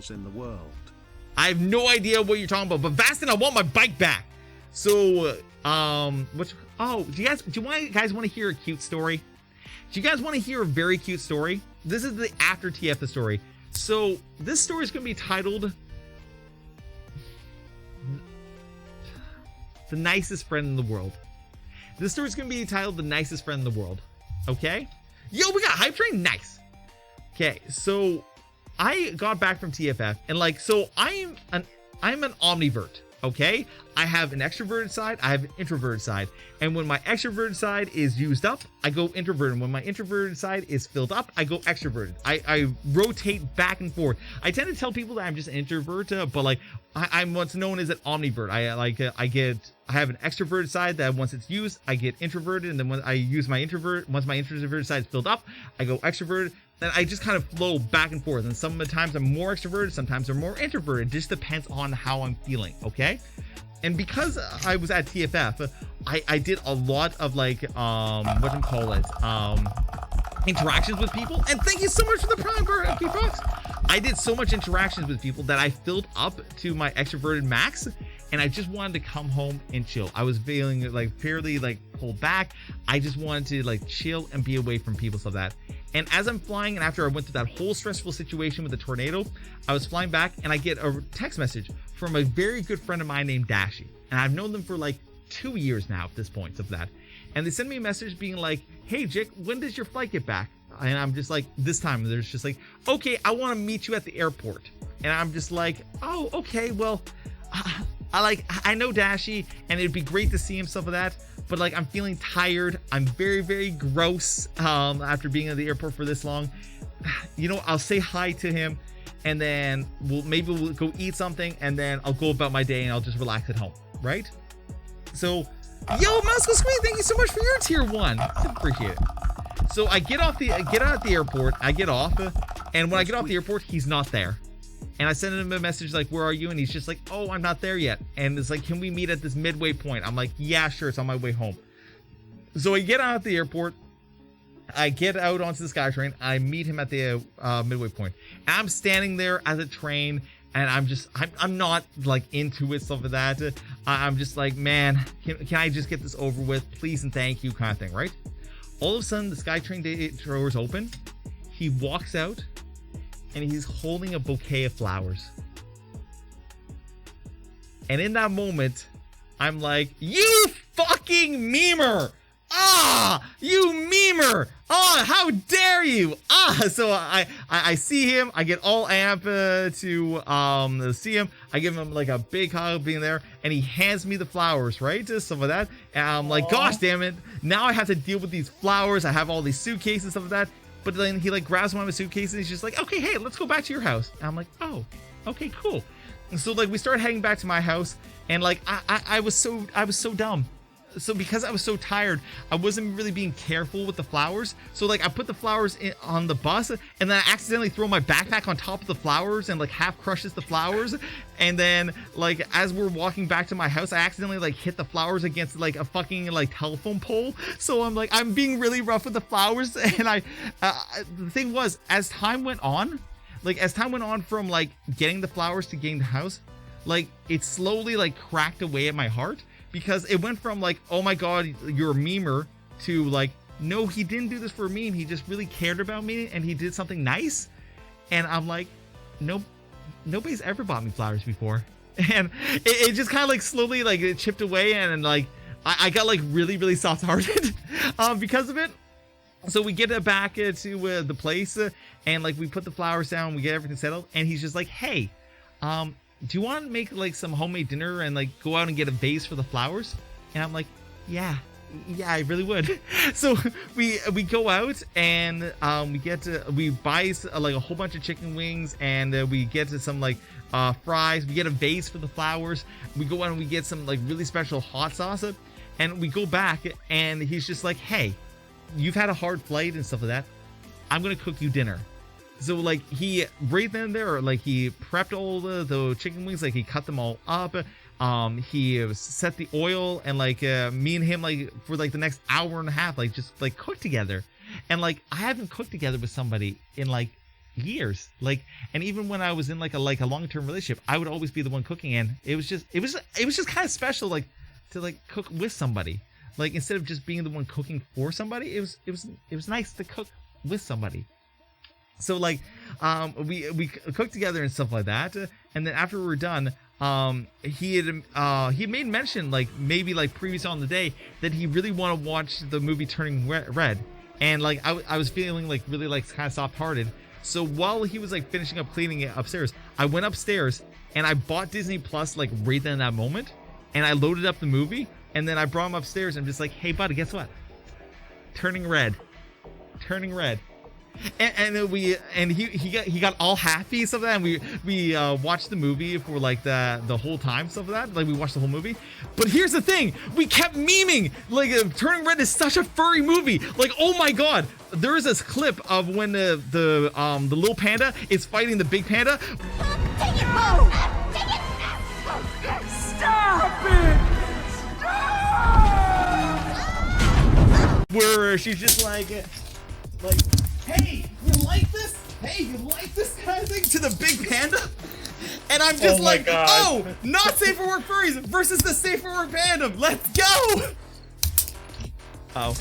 stores in the world. I have no idea what you're talking about, but Vastin, I want my bike back. So, do you guys want to hear a cute story? Do you guys want to hear a very cute story? This is the after TF story. So, this story is going to be titled The Nicest Friend in the World. This story is going to be titled The Nicest Friend in the World. Okay? Yo, we got hype train? Nice. Okay, so I got back from TFF and I'm an omnivert. Okay, I have an extroverted side, I have an introverted side, and when my extroverted side is used up, I go introverted. When my introverted side is filled up, I go extroverted. I rotate back and forth. I tend to tell people that I'm just an introvert, but I'm what's known as an omnivert. I have an extroverted side that once it's used, I get introverted, and then when I use my introvert, once my introverted side is filled up, I go extroverted. Then I just kind of flow back and forth, and some of the times I'm more extroverted, sometimes I'm more introverted. It just depends on how I'm feeling, okay? And because I was at TFF, I did a lot of interactions with people. And thank you so much for the prime bird, okay, folks? I did so much interactions with people that I filled up to my extroverted max, and I just wanted to come home and chill. I was feeling fairly pulled back. I just wanted to chill and be away from people, stuff like that. And as I'm flying, and after I went through that whole stressful situation with the tornado, I was flying back and I get a text message from a very good friend of mine named Dashi. And I've known them for 2 years now at this point of that. And they send me a message being like, hey, Jik, when does your flight get back? And I'm just this time there's just okay, I want to meet you at the airport. And I'm just oh, okay, well, I know Dashi and it'd be great to see him, stuff like that. But I'm feeling tired. I'm very, very gross after being at the airport for this long. I'll say hi to him and then we'll go eat something and then I'll go about my day and I'll just relax at home, right? So, yo, Moscow Squeak, thank you so much for your tier 1. I appreciate it. So I get out at the airport, I get off, and when I get off the airport, he's not there. And I send him a message where are you? And he's just oh, I'm not there yet. And it's can we meet at this midway point? I'm yeah, sure, it's on my way home. So I get out at the airport, I get out onto the SkyTrain, I meet him at the midway point. And I'm standing there at the train, and I'm not into it, stuff like that. I'm just man, can I just get this over with, please and thank you, kind of thing, right? All of a sudden, the SkyTrain doors open, he walks out, and he's holding a bouquet of flowers. And in that moment, I'm you fucking memer! Ah, you memer! Ah, how dare you! Ah, so I see him, I get all amp to see him. I give him a big hug being there, and he hands me the flowers, right? Just some of that. And I'm gosh damn it, now I have to deal with these flowers. I have all these suitcases, stuff like that. But then he grabs one of my suitcases and he's just okay, hey, let's go back to your house. And I'm oh, okay, cool. And so we start heading back to my house, and I was so dumb. So because I was so tired, I wasn't really being careful with the flowers. So I put the flowers on the bus, and then I accidentally throw my backpack on top of the flowers and half crushes the flowers. And then as we're walking back to my house, I accidentally hit the flowers against a fucking telephone pole. So I'm being really rough with the flowers. And the thing was, as time went on from getting the flowers to getting the house, it slowly cracked away at my heart. Because it went from oh my god, you're a memer, to no, he didn't do this for me, and he just really cared about me, and he did something nice. And I'm no, nobody's ever bought me flowers before. And it just kind of slowly it chipped away, and I got really, really soft-hearted because of it. So we get it back to the place, and we put the flowers down, we get everything settled, and he's just hey, do you want to make some homemade dinner and go out and get a vase for the flowers? And I'm yeah, I really would. So we go out and we buy a whole bunch of chicken wings, and we get to some fries. We get a vase for the flowers. We go out and we get some really special hot sauce, and we go back, and he's just hey, you've had a hard flight and stuff like that. I'm gonna cook you dinner. So he right then there, he prepped all the chicken wings, he cut them all up. He set the oil, and me and him for the next hour and a half just cook together. And I haven't cooked together with somebody in years. Like, and even when I was in like a long-term relationship, I would always be the one cooking, and it was just kind of special, like, to like cook with somebody. Like, instead of just being the one cooking for somebody, it was nice to cook with somebody. So like, we cooked together and stuff like that, and then after we were done, he had made mention, like maybe like previous on the day, that he really wanted to watch the movie Turning Red, and like I was feeling like really like kind of soft-hearted. So while he was like finishing up cleaning it upstairs, I went upstairs and I bought Disney Plus like right then in that moment, and I loaded up the movie, and then I brought him upstairs and I'm just like, hey buddy, guess what? Turning Red. And he got all happy stuff like that, and we watched the movie for like the whole time, stuff like that. Like, we watched the whole movie. But here's the thing, we kept memeing like Turning Red is such a furry movie. Like, oh my god, there is this clip of when the little panda is fighting the big panda. Take it, Mo! Take it! Stop it! Stop! Where she's just like, hey, you like this? Hey, you like this kind of thing, to the big panda? And I'm just like, oh, not safe for work furries versus the safe for work fandom. Let's go. Oh.